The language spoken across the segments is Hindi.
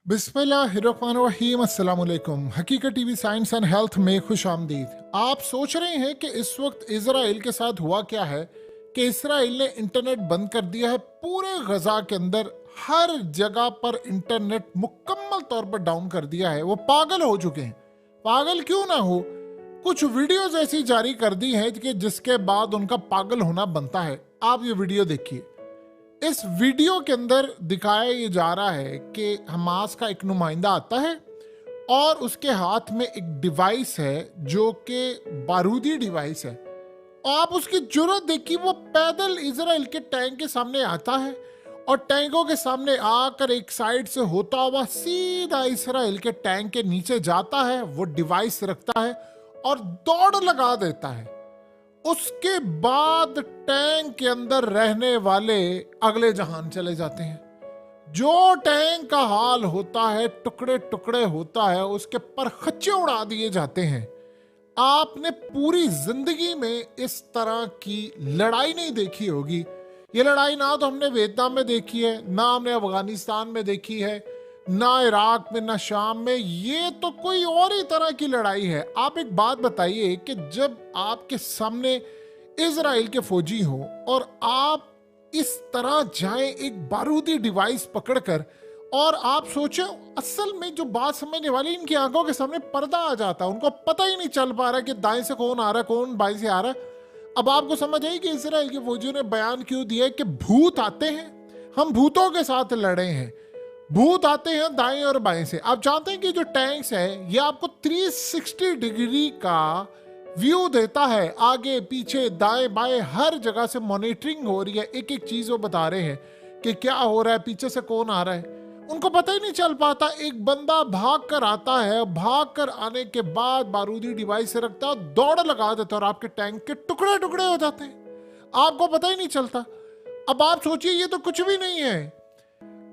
बिस्मिल्लाहिर्रहमानिर्रहीम अस्सलाम वालेकुम। हकीकत टीवी साइंस एंड हेल्थ में खुश आमदीद। आप सोच रहे हैं कि इस वक्त इसराइल के साथ हुआ क्या है कि इसराइल ने इंटरनेट बंद कर दिया है। पूरे गजा के अंदर हर जगह पर इंटरनेट मुकम्मल तौर पर डाउन कर दिया है। वो पागल हो चुके हैं। पागल क्यों ना हो, कुछ वीडियोस ऐसी जारी कर दी हैं कि जिसके बाद उनका पागल होना बनता है। आप ये वीडियो देखिए। इस वीडियो के अंदर दिखाया ये जा रहा है कि हमास का एक नुमाइंदा आता है और उसके हाथ में एक डिवाइस है जो कि बारूदी डिवाइस है। आप उसकी जरूरत देखिए, वो पैदल इसराइल के टैंक के सामने आता है और टैंकों के सामने आकर एक साइड से होता हुआ सीधा इसराइल के टैंक के नीचे जाता है। वो डिवाइस रखता है और दौड़ लगा देता है। उसके बाद टैंक के अंदर रहने वाले अगले जहान चले जाते हैं। जो टैंक का हाल होता है, टुकड़े टुकड़े होता है, उसके पर खच्चे उड़ा दिए जाते हैं। आपने पूरी जिंदगी में इस तरह की लड़ाई नहीं देखी होगी। ये लड़ाई ना तो हमने वियतनाम में देखी है, ना हमने अफगानिस्तान में देखी है, ना इराक में, ना शाम में। ये तो कोई और ही तरह की लड़ाई है। आप एक बात बताइए कि जब आपके सामने इजराइल के फौजी हो और आप इस तरह जाएं एक बारूदी डिवाइस पकड़कर, और आप सोचें असल में जो बात समझने वाली, इनकी आंखों के सामने पर्दा आ जाता है। उनको पता ही नहीं चल पा रहा कि दाएं से कौन आ रहा है, कौन बाएं से आ रहा है। अब आपको समझ आई कि इजराइल के फौजियों ने बयान क्यों दिया कि भूत आते हैं, हम भूतों के साथ लड़े हैं। भूत आते हैं दाएं और बाएं से। आप जानते हैं कि जो टैंक्स है ये आपको 360 डिग्री का व्यू देता है। आगे पीछे दाएं बाएं हर जगह से मॉनिटरिंग हो रही है। एक एक चीज वो बता रहे हैं कि क्या हो रहा है, पीछे से कौन आ रहा है। उनको पता ही नहीं चल पाता। एक बंदा भाग कर आता है, भाग कर आने के बाद बारूदी डिवाइस से रखता है, दौड़ लगा देता है और आपके टैंक के टुकड़े टुकड़े हो जाते हैं। आपको पता ही नहीं चलता। अब आप सोचिए ये तो कुछ भी नहीं है।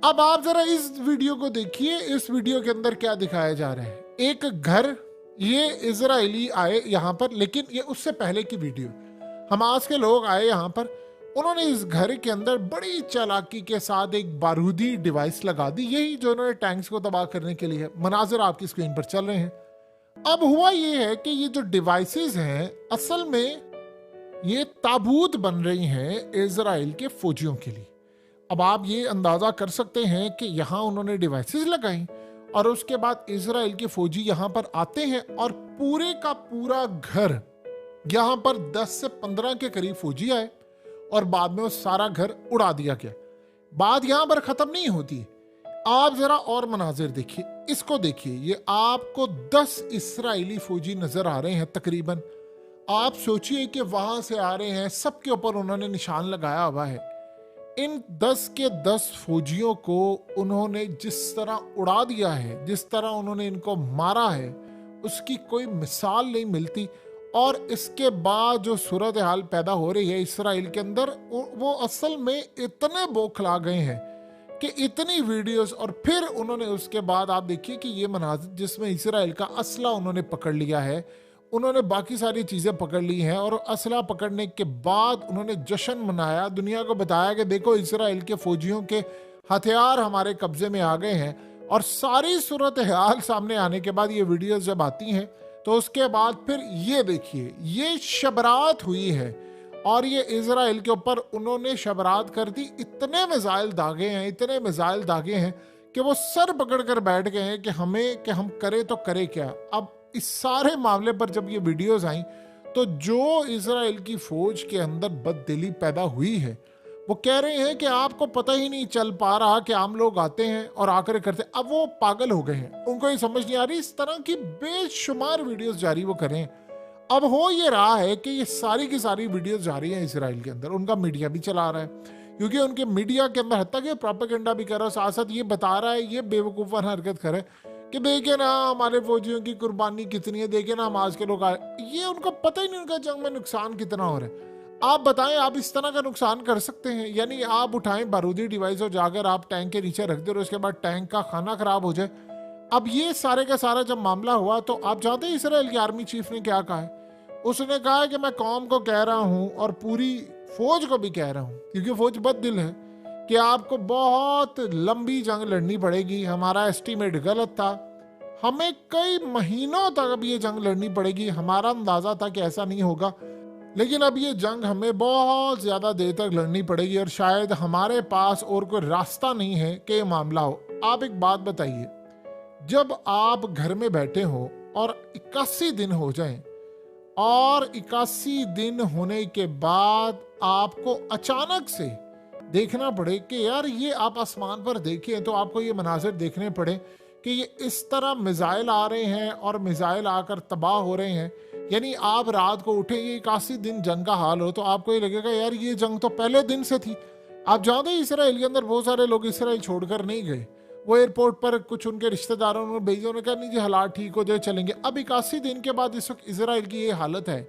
अब आप जरा इस वीडियो को देखिए। इस वीडियो के अंदर क्या दिखाया जा रहा है। एक घर, ये इजरायली आए यहाँ पर, लेकिन ये उससे पहले की वीडियो। हमास के लोग आए यहाँ पर, उन्होंने इस घर के अंदर बड़ी चालाकी के साथ एक बारूदी डिवाइस लगा दी। यही जो उन्होंने टैंक्स को तबाह करने के लिए है। मनाजिर आपकी स्क्रीन पर चल रहे हैं। अब हुआ ये है कि ये जो डिवाइसेस हैं असल में ये ताबूत बन रही हैं इजराइल के फौजियों के लिए। अब आप ये अंदाजा कर सकते हैं कि यहाँ उन्होंने डिवाइसेस लगाई और उसके बाद इजराइल के फौजी यहाँ पर आते हैं और पूरे का पूरा घर, यहाँ पर 10 से 15 के करीब फौजी आए और बाद में वो सारा घर उड़ा दिया गया। बात यहाँ पर खत्म नहीं होती। आप जरा और मनाजिर देखिए, इसको देखिए। ये आपको 10 इस्राएली फौजी नजर आ रहे हैं तकरीबन। आप सोचिए कि वहां से आ रहे हैं, सबके ऊपर उन्होंने निशान लगाया हुआ है। इन 10 के 10 फौजियों को उन्होंने जिस तरह उड़ा दिया है, जिस तरह उन्होंने इनको मारा है, उसकी कोई मिसाल नहीं मिलती। और इसके बाद जो सूरत हाल पैदा हो रही है इसराइल के अंदर, वो असल में इतने बौखला गए हैं कि इतनी वीडियोस। और फिर उन्होंने उसके बाद आप देखिए कि ये मनाजिर जिसमें इसराइल का असला उन्होंने पकड़ लिया है, उन्होंने बाकी सारी चीज़ें पकड़ ली हैं और असला पकड़ने के बाद उन्होंने जश्न मनाया, दुनिया को बताया कि देखो इजराइल के फौजियों के हथियार हमारे कब्जे में आ गए हैं। और सारी सूरत हाल सामने आने के बाद ये वीडियोस जब आती हैं तो उसके बाद फिर ये देखिए, ये शबरात हुई है और ये इजराइल के ऊपर उन्होंने शबरात कर दी। इतने मिसाइल दागे हैं, इतने मिसाइल दागे हैं कि वो सर पकड़ कर बैठ गए हैं कि हम करें तो करें क्या। अब इस सारे मामले पर जब ये वीडियोस आई तो जो इजराइल की फौज के अंदर बददिली पैदा हुई है, वो कह रहे हैं कि आपको पता ही नहीं चल पा रहा कि आम लोग आते हैं और आकर करते। अब वो पागल हो गए हैं, उनको ये समझ नहीं आ रही। इस तरह की बेशुमार वीडियोस जारी वो करें। अब हो ये रहा है कि ये सारी की सारी वीडियोस जारी हैं इसराइल के अंदर। उनका मीडिया भी चला रहा है, क्योंकि उनके मीडिया के अंदर हत्ता कि प्रोपेगेंडा भी कर रहा है, साथ साथ ये बता रहा है, ये बेवकूफ़ाना हरकत करे कि देखे ना हमारे फौजियों की कुर्बानी कितनी है, देखे ना हम आज के लोग आए। ये उनको पता ही नहीं उनका जंग में नुकसान कितना हो रहा है। आप बताएं, आप इस तरह का नुकसान कर सकते हैं? यानी आप उठाएं बारूदी डिवाइस और जाकर आप टैंक के नीचे रख दे और उसके बाद टैंक का खाना खराब हो जाए। अब ये सारे का सारा जब मामला हुआ तो आप जानते हैं इसराइल की आर्मी चीफ ने क्या कहा है। उसने कहा है कि मैं कौम को कह रहा हूं और पूरी फौज को भी कह रहा हूं, क्योंकि फौज बददिल है, कि आपको बहुत लंबी जंग लड़नी पड़ेगी, हमारा एस्टीमेट गलत था, हमें कई महीनों तक अब ये जंग लड़नी पड़ेगी, हमारा अंदाजा था कि ऐसा नहीं होगा, लेकिन अब ये जंग हमें बहुत ज़्यादा देर तक लड़नी पड़ेगी और शायद हमारे पास और कोई रास्ता नहीं है कि ये मामला हो। आप एक बात बताइए, जब आप घर में बैठे हो और 81 दिन हो जाएं और 81 दिन होने के बाद आपको अचानक से देखना पड़े कि यार ये आप आसमान पर देखें तो आपको ये मनाजिर देखने पड़े कि ये इस तरह मिसाइल आ रहे हैं और मिसाइल आकर तबाह हो रहे हैं, यानी आप रात को उठे ये 81 दिन जंग का हाल हो तो आपको ये लगेगा यार ये जंग तो पहले दिन से थी। आप जानते हैं इसराइल के अंदर बहुत सारे लोग इसराइल छोड़कर नहीं गए, वो एयरपोर्ट पर कुछ उनके रिश्तेदारों ने भेजे, उन्होंने कहा नहीं जी हालात ठीक हो जाए चलेंगे। अब 81 दिन के बाद इस वक्त इसराइल की ये हालत है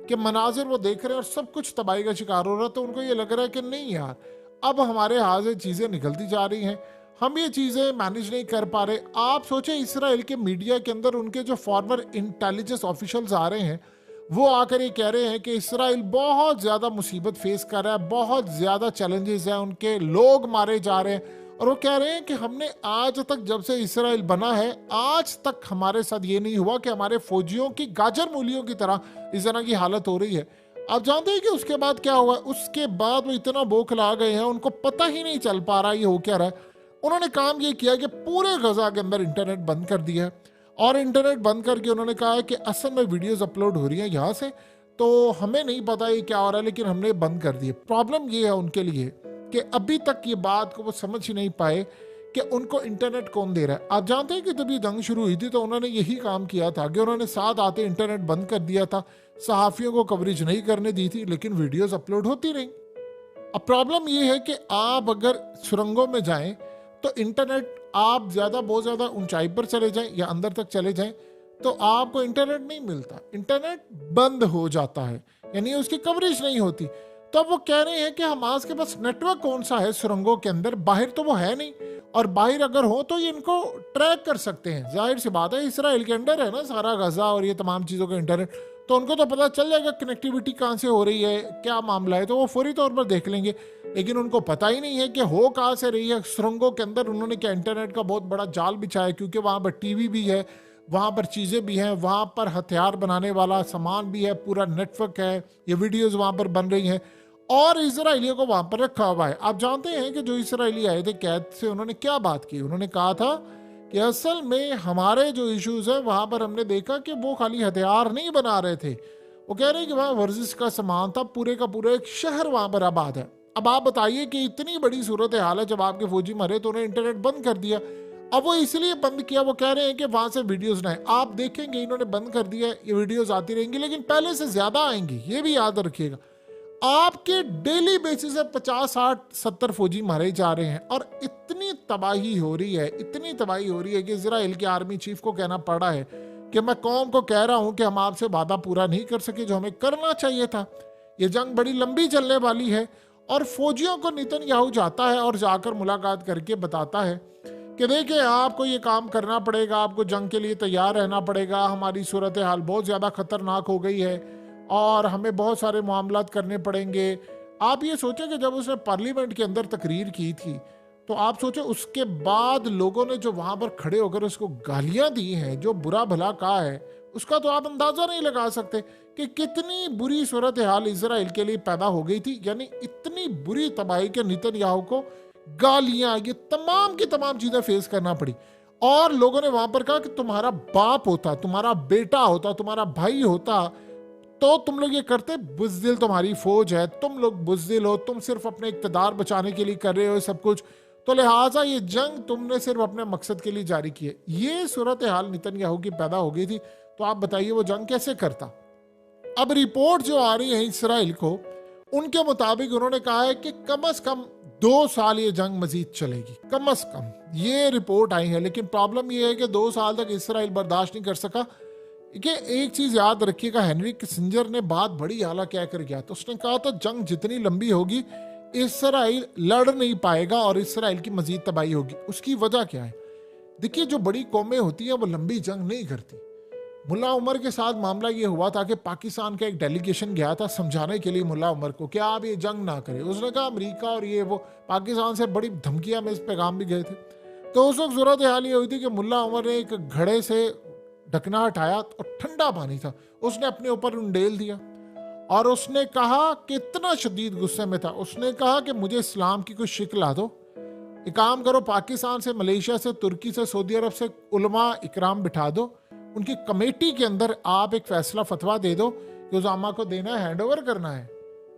कि मनाजिर वो देख रहे हैं और सब कुछ तबाही का शिकार हो रहा है, तो उनको ये लग रहा है कि नहीं यार अब हमारे हाथ से चीज़ें निकलती जा रही हैं, हम ये चीज़ें मैनेज नहीं कर पा रहे। आप सोचें इसराइल के मीडिया के अंदर उनके जो फॉर्मर इंटेलिजेंस ऑफिशियल्स आ रहे हैं वो आकर ये कह रहे हैं कि इसराइल बहुत ज़्यादा मुसीबत फेस कर रहा है, बहुत ज़्यादा चैलेंजेस हैं, उनके लोग मारे जा रहे हैं, और वो कह रहे हैं कि हमने आज तक जब से इसराइल बना है आज तक हमारे साथ ये नहीं हुआ कि हमारे फौजियों की गाजर मूलियों की तरह इस तरह की हालत हो रही है। आप जानते हैं कि उसके बाद क्या हुआ? उसके बाद वो इतना बौखला गए हैं, उनको पता ही नहीं चल पा रहा ये हो क्या रहा है। उन्होंने काम ये किया कि पूरे गजा के अंदर इंटरनेट बंद कर दिया है, और इंटरनेट बंद करके उन्होंने कहा है कि असल में वीडियोस अपलोड हो रही हैं यहाँ से, तो हमें नहीं पता ये क्या हो रहा है लेकिन हमने बंद कर दिए। प्रॉब्लम ये है उनके लिए कि अभी तक ये बात को वो समझ ही नहीं पाए कि उनको इंटरनेट कौन दे रहा है। आप जानते हैं कि जब ये जंग शुरू हुई थी तो उन्होंने यही काम किया था कि उन्होंने साथ आते इंटरनेट बंद कर दिया था, सहाफ़ियों को कवरेज नहीं करने दी थी, लेकिन वीडियोस अपलोड होती रही। अब प्रॉब्लम ये है कि आप अगर सुरंगों में जाएं तो इंटरनेट आप बहुत ज़्यादा ऊंचाई पर चले जाएं या अंदर तक चले जाएं तो आपको इंटरनेट नहीं मिलता, इंटरनेट बंद हो जाता है, यानी उसकी कवरेज नहीं होती। तो अब वो कह रहे हैं कि हमास के पास नेटवर्क कौन सा है सुरंगों के अंदर, बाहर तो वो है नहीं, और बाहर अगर हो तो ये इनको ट्रैक कर सकते हैं। जाहिर सी बात है इसराइल के अंडर है ना सारा गजा और ये तमाम चीज़ों का इंटरनेट, तो उनको तो पता चल जाएगा कनेक्टिविटी कहाँ से हो रही है, क्या मामला है, तो वो फौरी तौर पर देख लेंगे। लेकिन उनको पता ही नहीं है कि हो कहाँ से रही है। सुरंगों के अंदर उन्होंने क्या इंटरनेट का बहुत बड़ा जाल बिछाया, क्योंकि वहाँ पर टीवी भी है, वहाँ पर चीज़ें भी हैं, वहाँ पर हथियार बनाने वाला सामान भी है, पूरा नेटवर्क है, ये वीडियोज़ वहाँ पर बन रही हैं और इसराइलियों को वहाँ पर रखा हुआ है। आप जानते हैं कि जो इसराइली आए थे कैद से, उन्होंने क्या बात की? उन्होंने कहा था कि असल में हमारे जो इश्यूज हैं वहाँ पर हमने देखा कि वो खाली हथियार नहीं बना रहे थे, वो कह रहे हैं कि वहाँ वर्जिश का सामान था, पूरे का पूरा एक शहर वहाँ पर आबाद है। अब आप बताइए कि इतनी बड़ी सूरत हाल है, जब आपके फौजी मरे तो उन्हें इंटरनेट बंद कर दिया। अब वो इसलिए बंद किया, वो कह रहे हैं कि वहाँ से वीडियोस ना आए। आप देखेंगे इन्होंने बंद कर दिया, ये वीडियोस आती रहेंगी लेकिन पहले से ज़्यादा आएंगी, ये भी याद रखिएगा। आपके डेली बेसिस पे 50, 60, 70 फौजी मारे जा रहे हैं और इतनी तबाही हो रही है, इतनी तबाही हो रही है कि इजराइल के आर्मी चीफ को कहना पड़ा है कि मैं कौम को कह रहा हूं कि हम आपसे वादा पूरा नहीं कर सके जो हमें करना चाहिए था। ये जंग बड़ी लंबी चलने वाली है और फौजियों को नेतन्याहू जाता है और जाकर मुलाकात करके बताता है कि देखिए आपको ये काम करना पड़ेगा, आपको जंग के लिए तैयार रहना पड़ेगा, हमारी सूरत हाल बहुत ज़्यादा खतरनाक हो गई है और हमें बहुत सारे मामलात करने पड़ेंगे। आप ये सोचें कि जब उसने पार्लियामेंट के अंदर तकरीर की थी तो आप सोचें उसके बाद लोगों ने जो वहाँ पर खड़े होकर उसको गालियाँ दी हैं, जो बुरा भला कहा है, उसका तो आप अंदाज़ा नहीं लगा सकते कि कितनी बुरी सूरत हाल इजराइल के लिए पैदा हो गई थी। यानी इतनी बुरी तबाही के नेतन्याहू को गालियाँ, ये तमाम की तमाम चीज़ें फेस करना पड़ी। और लोगों ने वहाँ पर कहा कि तुम्हारा बाप होता, तुम्हारा बेटा होता, तुम्हारा भाई होता तो तुम लोग ये करते, बुज़दिल तुम्हारी फौज है, तुम लोग बुज़दिल हो, तुम सिर्फ अपने इक़्तिदार बचाने के लिए कर रहे हो सब कुछ, तो लिहाजा ये जंग तुमने सिर्फ अपने मकसद के लिए जारी की है। ये सूरत हाल नेतन्याहू की पैदा हो गई थी। तो आप बताइए वो जंग कैसे करता। अब रिपोर्ट जो आ रही है इसराइल को, उनके मुताबिक उन्होंने कहा है कि कम से कम 2 साल ये जंग मजीद चलेगी, कम से कम ये रिपोर्ट आई है। लेकिन प्रॉब्लम ये है कि 2 साल तक इसराइल बर्दाश्त नहीं कर सका। कि एक चीज़ याद रखिएगा, हेनरी किसिंजर ने बात बड़ी आला कह कर गया, तो उसने कहा था जंग जितनी लंबी होगी इसराइल लड़ नहीं पाएगा और इसराइल की मजीद तबाही होगी। उसकी वजह क्या है? देखिए जो बड़ी कौमें होती हैं वो लंबी जंग नहीं करती, मुल्ला उमर के साथ मामला ये हुआ था कि पाकिस्तान का एक डेलीगेशन गया था समझाने के लिए मुल्ला उमर को कि आप ये जंग ना करें। उसने कहा अमेरिका और ये वो, पाकिस्तान से बड़ी धमकियां में इस पैगाम भी गए थे। तो उस वक्त सूरत हाल ये हुई थी कि मुल्ला उमर ने एक घड़े से ढकना हटाया और ठंडा पानी था, उसने अपने ऊपर उंडेल दिया और उसने कहा कि इतना शदीद गुस्से में था, उसने कहा कि मुझे इस्लाम की कुछ शिक ला दो, एक काम करो पाकिस्तान से, मलेशिया से, तुर्की से, सऊदी अरब से उलमा इकराम बिठा दो, उनकी कमेटी के अंदर आप एक फैसला फतवा दे दो कि उजामा को देना है, हैंड ओवर करना है,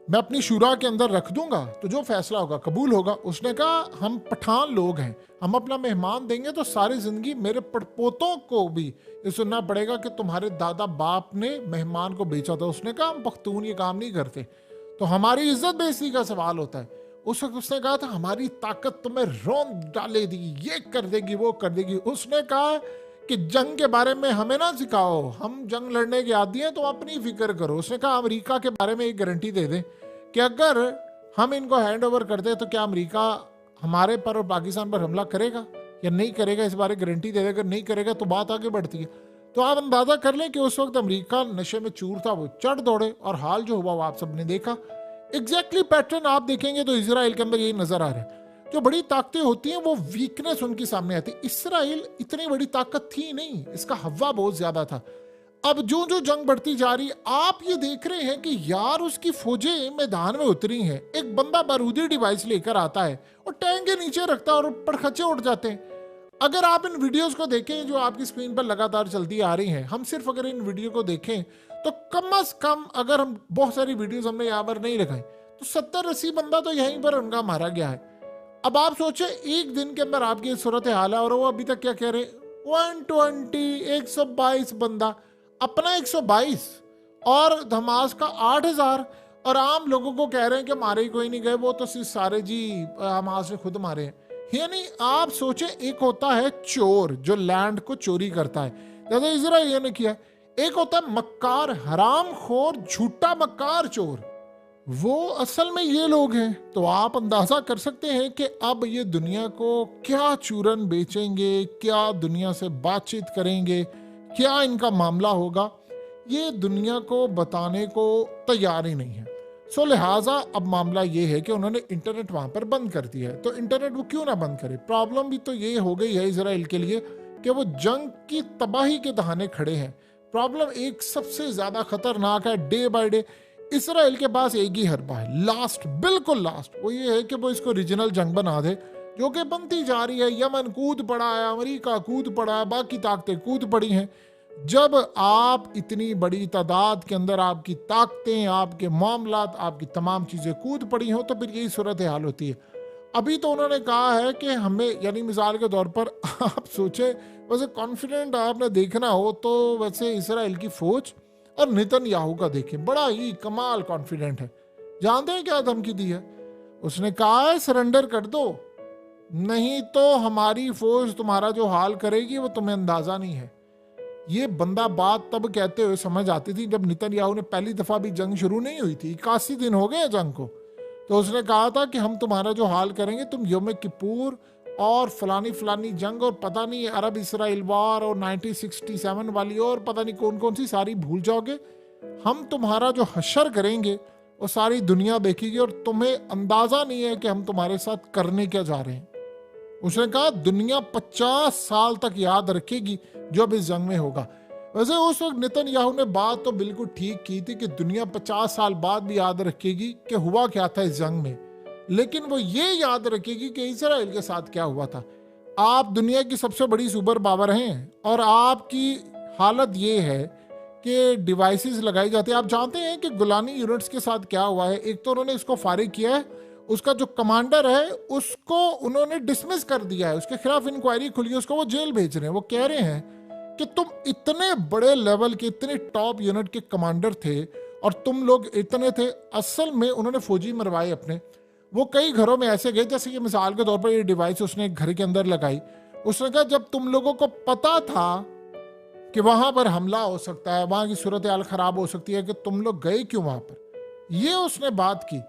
मैं अपनी शुरा के अंदर रख दूंगा, तो जो फैसला होगा कबूल होगा। उसने कहा हम पठान लोग हैं, हम अपना मेहमान देंगे तो सारी जिंदगी मेरे पड़पोतों को भी ये सुनना पड़ेगा कि तुम्हारे दादा बाप ने मेहमान को बेचा था। उसने कहा हम पख्तून ये काम नहीं करते, तो हमारी इज्जत बेइज्जती का सवाल होता है। उस वक्त उसने कहा था हमारी ताकत तुम्हें रौंद डालेगी, ये कर देगी, वो कर देगी। उसने कहा कि जंग के बारे में हमें ना सिखाओ, हम जंग लड़ने के आदी हैं, तो अपनी फिक्र करो। उसने कहा अमेरिका के बारे में एक गारंटी दे दें कि अगर हम इनको हैंड ओवर कर दे तो क्या अमेरिका हमारे पर और पाकिस्तान पर हमला करेगा या नहीं करेगा, इस बारे गारंटी दे दे। अगर नहीं करेगा तो बात आगे बढ़ती है। तो आप अंदाजा कर लें कि उस वक्त अमेरिका नशे में चूर था, वो चढ़ दौड़े और हाल जो हुआ वो आप सबने देखा। एग्जैक्टली पैटर्न आप देखेंगे तो इसराइल के अंदर यही नजर आ रहा है। जो बड़ी ताकतें होती हैं वो वीकनेस उनकी सामने आती है। इसराइल इतनी बड़ी ताकत थी नहीं, इसका हवा बहुत ज्यादा था। अब जो जो जंग बढ़ती जा रही है आप ये देख रहे हैं कि यार उसकी फौजें मैदान में उतरी हैं, एक बंदा बारूदी डिवाइस लेकर आता है और टैंक के नीचे रखता है और पड़खचे उड़ जाते हैं। अगर आप इन वीडियोस को देखें जो आपकी स्क्रीन पर लगातार चलती आ रही हैं, हम सिर्फ अगर इन वीडियो को देखें तो कम से कम, अगर हम बहुत सारी वीडियोस हमने यहाँ पर नहीं लगाई, तो 70-80 बंदा तो यहीं पर उनका मारा गया है। अब आप सोचे एक दिन के अंदर आपकी सूरत हाल है और वो अभी तक क्या कह रहे, 122 बंदा, अपना 122 और धमास का 8000, और आम लोगों को कह रहे हैं कि मारे ही कोई नहीं गए, वो तो सिर्फ सारे जी हमास ने खुद मारे हैं। यानी आप सोचे एक होता है चोर जो लैंड को चोरी करता है, जैसे इजराइल ने किया, एक होता है मक्कार, हरामखोर, झूठा मक्कार चोर, वो असल में ये लोग हैं। तो आप अंदाजा कर सकते हैं कि अब ये दुनिया को क्या चूरन बेचेंगे, क्या दुनिया से बातचीत करेंगे, क्या इनका मामला होगा, ये दुनिया को बताने को तैयार ही नहीं है। सो लिहाजा अब मामला ये है कि उन्होंने इंटरनेट वहां पर बंद कर दिया है। तो इंटरनेट वो क्यों ना बंद करे, प्रॉब्लम भी तो ये हो गई है इसराइल के लिए कि वो जंग की तबाही के दहाने खड़े हैं। प्रॉब्लम एक सबसे ज्यादा खतरनाक है, डे बाय डे इसराइल के पास एक ही हरबा है, लास्ट, बिल्कुल लास्ट, वो ये है कि वो इसको रीजनल जंग बना दे, जो कि बनती जा रही है। यमन कूद पड़ा है, अमेरिका कूद पड़ा है, बाकी ताकतें कूद पड़ी हैं। जब आप इतनी बड़ी तादाद के अंदर आपकी ताकतें, आपके मामलात, आपकी तमाम चीजें कूद पड़ी हो तो फिर यही सूरत हाल होती है। अभी तो उन्होंने कहा है कि हमें, यानी मिसाल के तौर पर आप सोचे, वैसे कॉन्फिडेंट आपने देखना हो तो वैसे इसराइल की फौज और नेतन्याहू का देखें, बड़ा ही कमाल कॉन्फिडेंट है। जानते हैं क्या धमकी दी है? उसने कहा है सरेंडर कर दो, नहीं तो हमारी फौज तुम्हारा जो हाल करेगी वो तुम्हें अंदाजा नहीं है। ये बंदा बात तब कहते हुए समझ आती थी जब नेतन्याहू ने पहली दफा भी जंग शुरू नहीं हुई थी, 81 दिन हो गए जंग को। तो उसने कहा था कि हम तुम्हारा जो हाल करेंगे, तुम यौम किप्पूर और फलानी फलानी जंग और पता नहीं अरब इसराइल वार और 1967 वाली और पता नहीं कौन कौन सी सारी भूल जाओगे। हम तुम्हारा जो हशर करेंगे वो सारी दुनिया देखेगी और तुम्हें अंदाजा नहीं है कि हम तुम्हारे साथ करने क्या जा रहे हैं। उसने कहा दुनिया 50 साल तक याद रखेगी जो अब इस जंग में होगा। वैसे उस वक्त नेतन्याहू ने बात तो बिल्कुल ठीक की थी कि दुनिया 50 साल बाद भी याद रखेगी कि हुआ क्या था इस जंग में, लेकिन वो ये याद रखेगी कि इसराइल के साथ क्या हुआ था। आप दुनिया की सबसे बड़ी सुपर पावर हैं और आपकी हालत ये है कि डिवाइसेस लगाई जाती है। आप जानते हैं कि गुलानी यूनिट्स के साथ क्या हुआ है? एक तो उन्होंने इसको फारिग किया है, उसका जो कमांडर है उसको उन्होंने डिसमिस कर दिया है, उसके खिलाफ इंक्वायरी खुली है, उसको वो जेल भेज रहे हैं। वो कह रहे हैं कि तुम इतने बड़े लेवल के, इतने टॉप यूनिट के कमांडर थे और तुम लोग इतने थे। असल में उन्होंने फौजी मरवाए अपने। वो कई घरों में ऐसे गए, जैसे कि मिसाल के तौर पर ये डिवाइस उसने घर के अंदर लगाई। उसने कहा जब तुम लोगों को पता था कि वहां पर हमला हो सकता है, वहां की सूरत हाल खराब हो सकती है, कि तुम लोग गए क्यों वहां पर, ये उसने बात की।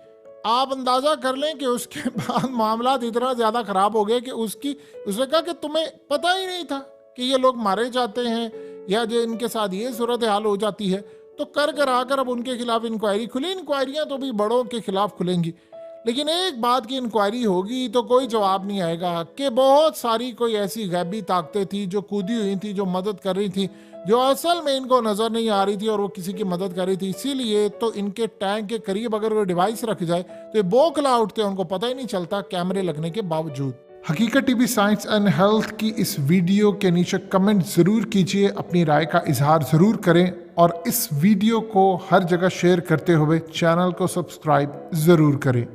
आप अंदाजा कर लें कि उसके बाद मामला इतना ज्यादा खराब हो गया कि उसने कहा कि तुम्हें पता ही नहीं था कि ये लोग मारे जाते हैं, या जो इनके साथ ये सूरत हाल हो जाती है तो कर कर आकर अब उनके खिलाफ इंक्वायरी खुली। इंक्वायरियां तो भी बड़ों के खिलाफ खुलेंगी, लेकिन एक बात की इंक्वायरी होगी तो कोई जवाब नहीं आएगा कि बहुत सारी कोई ऐसी गैबी ताकतें थी जो कूदी हुई थी, जो मदद कर रही थी, जो असल में इनको नजर नहीं आ रही थी और वो किसी की मदद कर रही थी। इसीलिए तो इनके टैंक के करीब अगर कोई डिवाइस रख जाए तो ये बौखला उठते हैं, उनको पता ही नहीं चलता कैमरे लगने के बावजूद। हकीकत टीवी साइंस एंड हेल्थ की इस वीडियो के नीचे कमेंट जरूर कीजिए, अपनी राय का इजहार जरूर करें और इस वीडियो को हर जगह शेयर करते हुए चैनल को सब्सक्राइब जरूर करें।